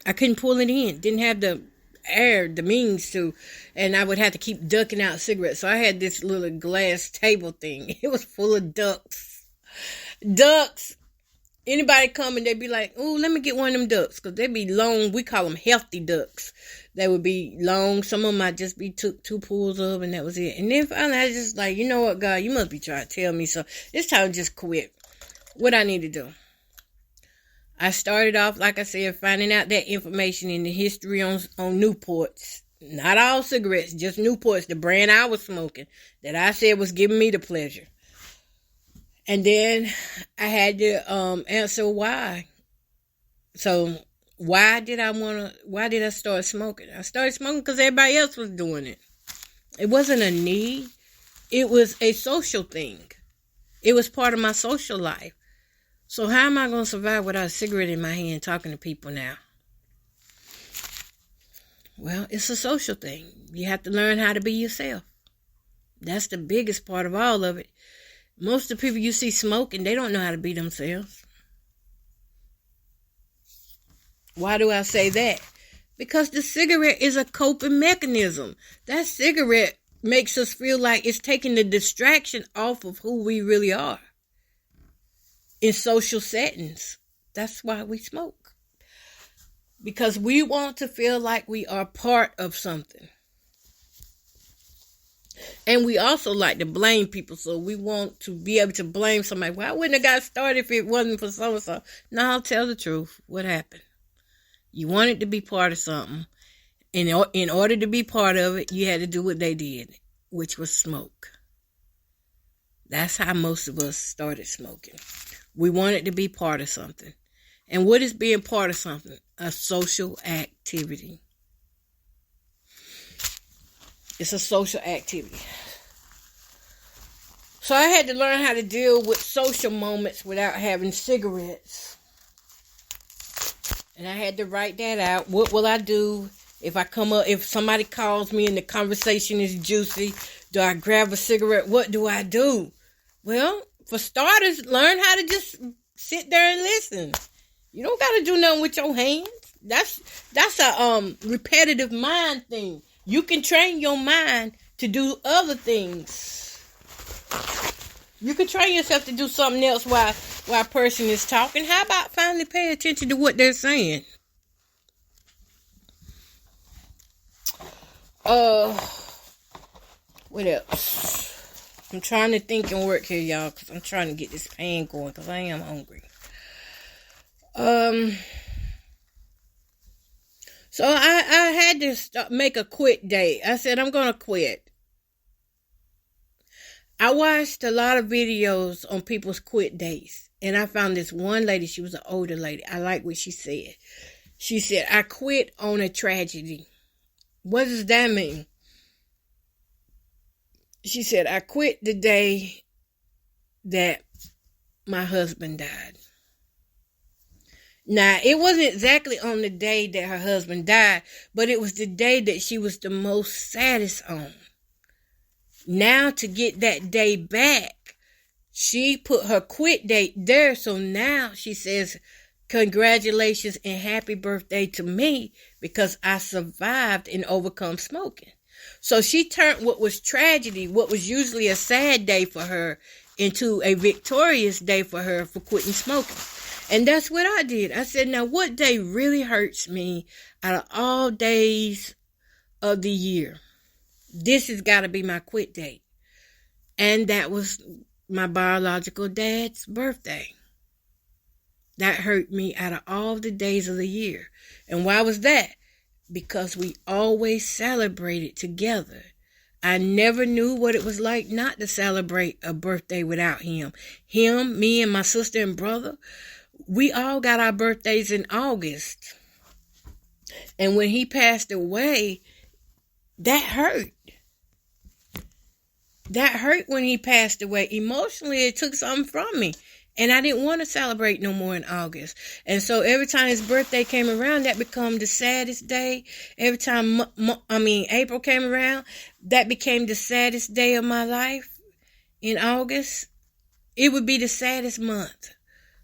I couldn't pull it in. Didn't have the means to. And I would have to keep ducking out cigarettes. So I had this little glass table thing. It was full of ducks. Ducks. Anybody come and they'd be like, oh, let me get one of them ducks. Because they'd be long. We call them healthy ducks. They would be long. Some of them I just be took 2 pulls of and that was it. And then finally I just like, you know what, God, you must be trying to tell me so. It's time to just quit. What I need to do. I started off, like I said, finding out that information in the history on Newports. Not all cigarettes, just Newports, the brand I was smoking, that I said was giving me the pleasure. And then I had to answer why. So why did I start smoking? I started smoking because everybody else was doing it. It wasn't a need. It was a social thing. It was part of my social life. So how am I going to survive without a cigarette in my hand talking to people now? Well, it's a social thing. You have to learn how to be yourself. That's the biggest part of all of it. Most of the people you see smoking, they don't know how to be themselves. Why do I say that? Because the cigarette is a coping mechanism. That cigarette makes us feel like it's taking the distraction off of who we really are in social settings. That's why we smoke. Because we want to feel like we are part of something. And we also like to blame people, so we want to be able to blame somebody. Why wouldn't have got started if it wasn't for so-and-so? No, I'll tell the truth. What happened? You wanted to be part of something. In order to be part of it, you had to do what they did, which was smoke. That's how most of us started smoking. We wanted to be part of something. And what is being part of something? A social activity. It's a social activity. So I had to learn how to deal with social moments without having cigarettes. And I had to write that out. What will I do if somebody calls me and the conversation is juicy? Do I grab a cigarette? What do I do? Well, for starters, learn how to just sit there and listen. You don't got to do nothing with your hands. That's a repetitive mind thing. You can train your mind to do other things. You can train yourself to do something else while a person is talking. How about finally pay attention to what they're saying? What else? I'm trying to think and work here, y'all, because I'm trying to get this pan going, because I am hungry. So I had to make a quit date. I said, I'm going to quit. I watched a lot of videos on people's quit dates. And I found this one lady, she was an older lady. I like what she said. She said, I quit on a tragedy. What does that mean? She said, I quit the day that my husband died. Now, it wasn't exactly on the day that her husband died, but it was the day that she was the most saddest on. Now, to get that day back, she put her quit date there. So now she says, congratulations and happy birthday to me because I survived and overcome smoking. So she turned what was tragedy, what was usually a sad day for her, into a victorious day for her for quitting smoking. And that's what I did. I said, now what day really hurts me out of all days of the year? This has got to be my quit date. And that was my biological dad's birthday. That hurt me out of all the days of the year. And why was that? Because we always celebrated together. I never knew what it was like not to celebrate a birthday without him. Him, me, and my sister and brother, we all got our birthdays in August. And when he passed away, that hurt. That hurt when he passed away. Emotionally, it took something from me. And I didn't want to celebrate no more in August. And so every time his birthday came around, that became the saddest day. Every time, April came around, that became the saddest day of my life in August. It would be the saddest month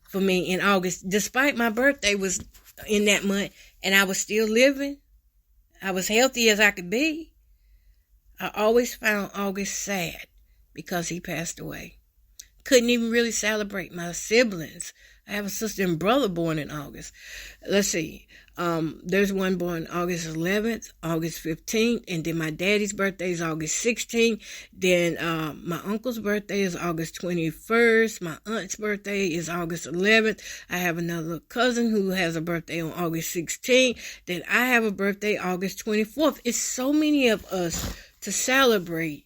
for me in August. Despite my birthday was in that month and I was still living. I was healthy as I could be. I always found August sad because he passed away. Couldn't even really celebrate my siblings. I have a sister and brother born in August. Let's see. There's one born August 11th, August 15th, and then my daddy's birthday is August 16th. Then my uncle's birthday is August 21st. My aunt's birthday is August 11th. I have another cousin who has a birthday on August 16th. Then I have a birthday August 24th. It's so many of us to celebrate.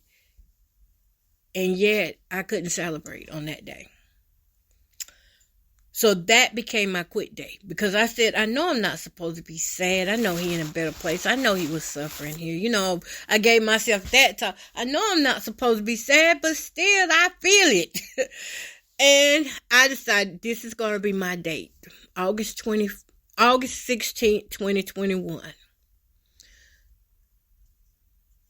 And yet, I couldn't celebrate on that day. So that became my quit day. Because I said, I know I'm not supposed to be sad. I know he in a better place. I know he was suffering here. You know, I gave myself that talk. I know I'm not supposed to be sad, but still, I feel it. And I decided this is going to be my date. August 16th, 2021.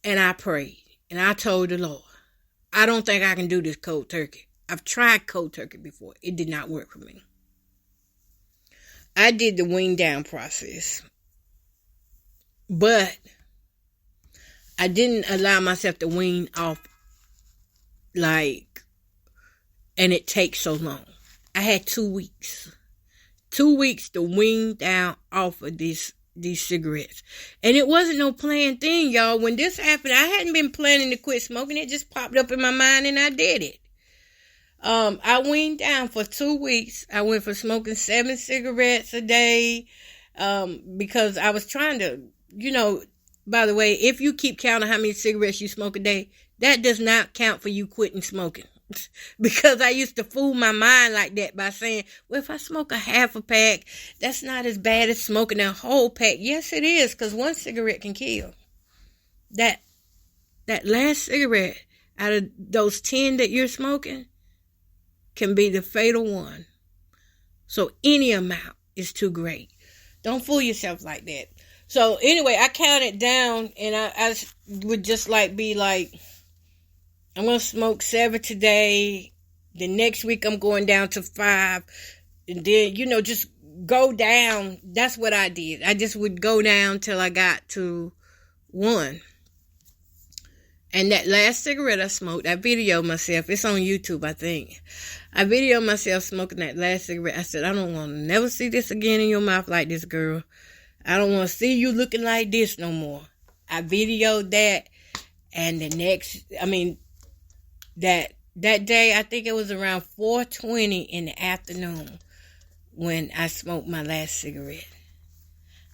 And I prayed. And I told the Lord, I don't think I can do this cold turkey. I've tried cold turkey before. It did not work for me. I did the wean down process, but I didn't allow myself to wean off and it takes so long. I had 2 weeks. 2 weeks to wean down off of these cigarettes. And it wasn't no planned thing, y'all. When this happened, I hadn't been planning to quit smoking. It just popped up in my mind and I did it. I weaned down for 2 weeks. I went from smoking 7 cigarettes a day, because I was trying to, by the way, if you keep counting how many cigarettes you smoke a day, that does not count for you quitting smoking. Because I used to fool my mind like that by saying, well, if I smoke a half a pack, that's not as bad as smoking a whole pack. Yes, it is, because 1 cigarette can kill. That last cigarette out of those 10 that you're smoking can be the fatal one. So any amount is too great. Don't fool yourself like that. So anyway, I counted down, and I would just be like, I'm going to smoke 7 today. The next week I'm going down to 5. And then, just go down. That's what I did. I just would go down till I got to 1. And that last cigarette I smoked, I videoed myself. It's on YouTube, I think. I videoed myself smoking that last cigarette. I said, I don't want to never see this again in your mouth like this, girl. I don't want to see you looking like this no more. I videoed that. And that day, I think it was around 4:20 in the afternoon when I smoked my last cigarette.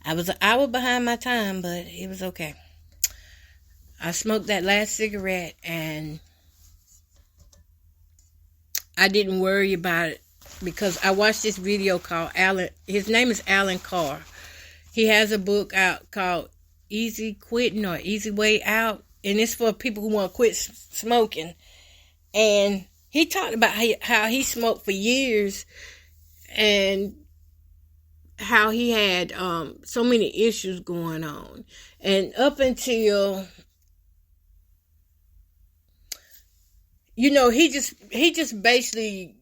I was an hour behind my time, but it was okay. I smoked that last cigarette, and I didn't worry about it because I watched this video called Alan. His name is Alan Carr. He has a book out called Easy Quitting or Easy Way Out, and it's for people who want to quit smoking. And he talked about how he smoked for years and how he had so many issues going on. And up until, he just basically,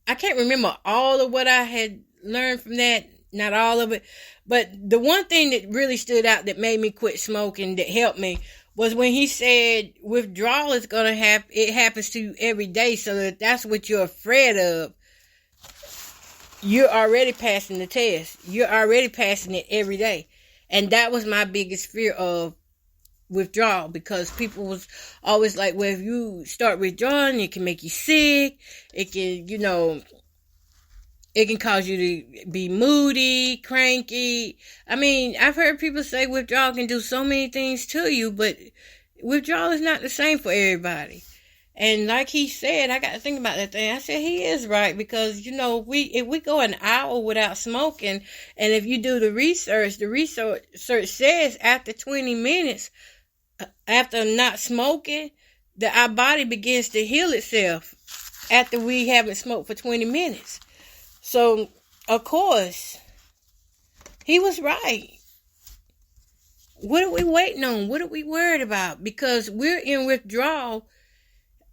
I can't remember all of what I had learned from that, not all of it. But the one thing that really stood out that made me quit smoking, that helped me, was when he said withdrawal is going to happen. It happens to you every day. So if that's what you're afraid of, you're already passing the test. You're already passing it every day. And that was my biggest fear of withdrawal, because people was always like, well, if you start withdrawing, it can make you sick. It can, it can cause you to be moody, cranky. I mean, I've heard people say withdrawal can do so many things to you, but withdrawal is not the same for everybody. And like he said, I got to think about that thing. I said, he is right, because, if we go an hour without smoking, and if you do the research says after 20 minutes, after not smoking, that our body begins to heal itself after we haven't smoked for 20 minutes. So, of course, he was right. What are we waiting on? What are we worried about? Because we're in withdrawal.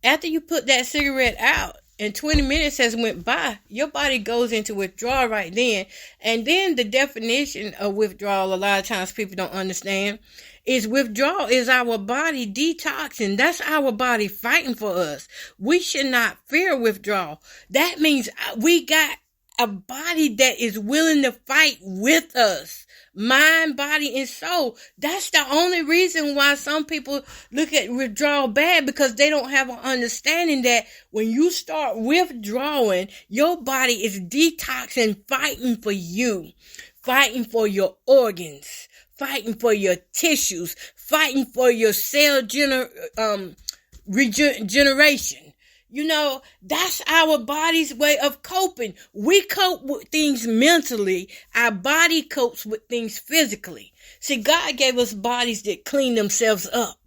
After you put that cigarette out and 20 minutes has went by, your body goes into withdrawal right then. And then the definition of withdrawal, a lot of times people don't understand, is withdrawal is our body detoxing. That's our body fighting for us. We should not fear withdrawal. That means we got a body that is willing to fight with us. Mind, body, and soul. That's the only reason why some people look at withdrawal bad, because they don't have an understanding that when you start withdrawing, your body is detoxing, fighting for you, fighting for your organs, fighting for your tissues, fighting for your cell regeneration. That's our body's way of coping. We cope with things mentally. Our body copes with things physically. See, God gave us bodies that clean themselves up.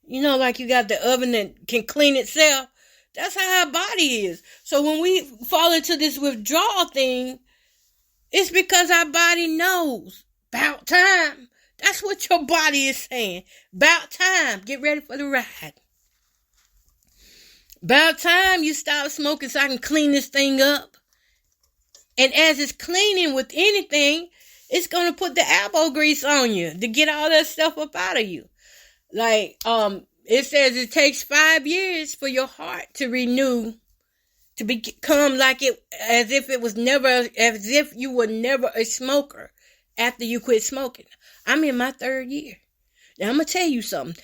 Like you got the oven that can clean itself. That's how our body is. So when we fall into this withdrawal thing, it's because our body knows. About time. That's what your body is saying. About time. Get ready for the ride. About time you stop smoking so I can clean this thing up. And as it's cleaning with anything, it's going to put the elbow grease on you to get all that stuff up out of you. Like, it says it takes 5 years for your heart to renew, to become like it, as if you were never a smoker after you quit smoking. I'm in my 3rd year. Now, I'm going to tell you something.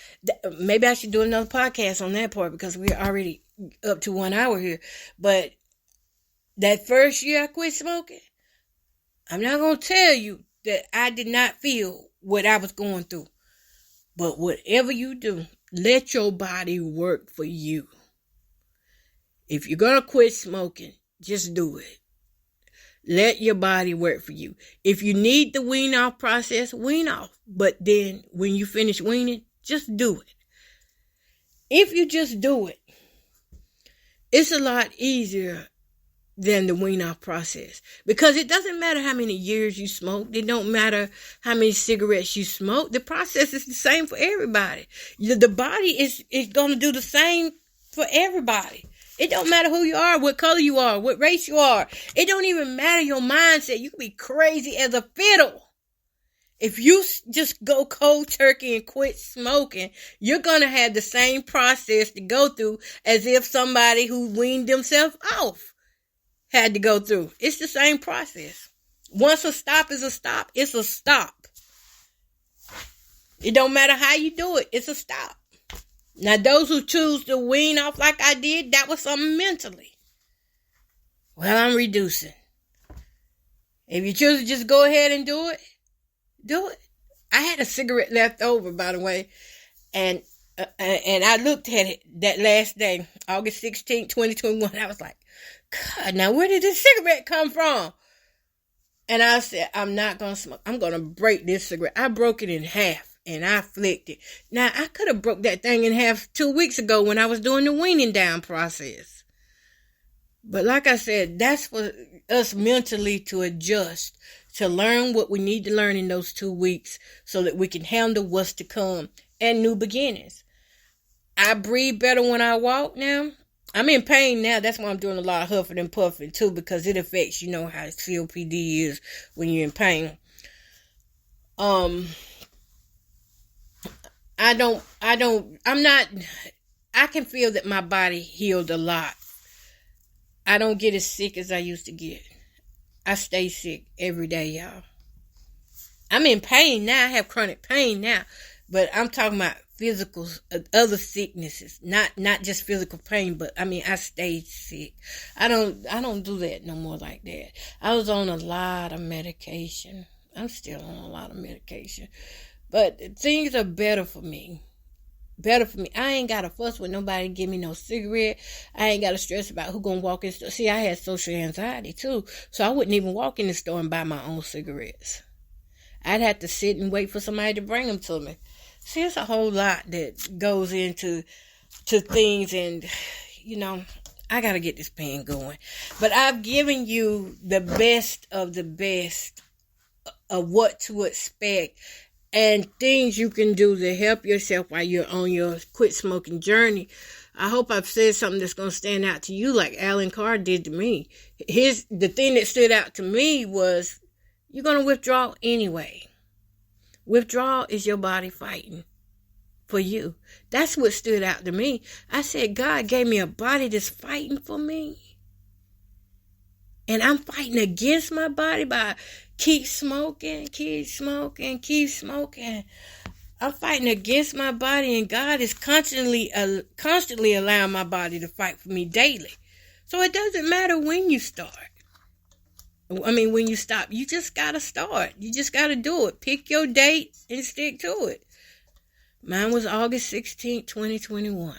Maybe I should do another podcast on that part because we're already up to 1 hour here. But that first year I quit smoking, I'm not going to tell you that I did not feel what I was going through. But whatever you do, let your body work for you. If you're going to quit smoking, just do it. Let your body work for you. If you need the wean off process, wean off. But then when you finish weaning, just do it. If you just do it, it's a lot easier than the wean off process. Because it doesn't matter how many years you smoke. It don't matter how many cigarettes you smoke. The process is the same for everybody. The body is going to do the same for everybody. It don't matter who you are, what color you are, what race you are. It don't even matter your mindset. You can be crazy as a fiddle. If you just go cold turkey and quit smoking, you're going to have the same process to go through as if somebody who weaned themselves off had to go through. It's the same process. Once a stop is a stop, it's a stop. It don't matter how you do it, it's a stop. Now, those who choose to wean off like I did, that was something mentally. Well, I'm reducing. If you choose to just go ahead and do it, do it. I had a cigarette left over, by the way, and I looked at it that last day, August 16, 2021. I was like, God, now where did this cigarette come from? And I said, I'm not going to smoke. I'm going to break this cigarette. I broke it in half. And I flicked it. Now, I could have broke that thing in half 2 weeks ago when I was doing the weaning down process. But like I said, that's for us mentally to adjust, to learn what we need to learn in those 2 weeks so that we can handle what's to come and new beginnings. I breathe better when I walk now. I'm in pain now. That's why I'm doing a lot of huffing and puffing too, because it affects, you know, how COPD is when you're in pain. I can feel that my body healed a lot. I don't get as sick as I used to get. I stay sick every day, y'all. I'm in pain now. I have chronic pain now. But I'm talking about physical, other sicknesses. Not just physical pain, but I mean, I stayed sick. I don't do that no more like that. I was on a lot of medication. I'm still on a lot of medication. But things are better for me. Better for me. I ain't got to fuss with nobody to give me no cigarette. I ain't got to stress about who going to walk in the store. See, I had social anxiety too. So I wouldn't even walk in the store and buy my own cigarettes. I'd have to sit and wait for somebody to bring them to me. See, it's a whole lot that goes into things. And, you know, I got to get this pen going. But I've given you the best of what to expect. And things you can do to help yourself while you're on your quit smoking journey. I hope I've said something that's going to stand out to you like Alan Carr did to me. The thing that stood out to me was you're going to withdraw anyway. Withdrawal is your body fighting for you. That's what stood out to me. I said, God gave me a body that's fighting for me. And I'm fighting against my body by keep smoking. I'm fighting against my body, and God is constantly allowing my body to fight for me daily. So it doesn't matter when you start. When you stop, you just got to start. You just got to do it. Pick your date and stick to it. Mine was August 16, 2021.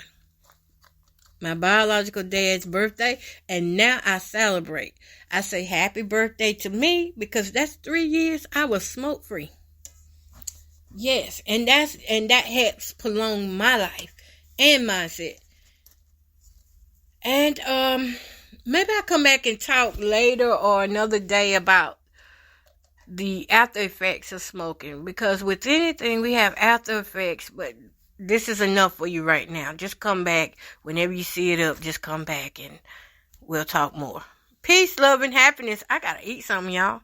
My biological dad's birthday, and now I celebrate. I say happy birthday to me because that's 3 years I was smoke free. Yes, and that helps prolong my life and mindset. And maybe I'll come back and talk later or another day about the after effects of smoking, because with anything we have after effects, but this is enough for you right now. Just come back whenever you see it up. Just come back and we'll talk more. Peace, love, and happiness. I gotta eat something, y'all.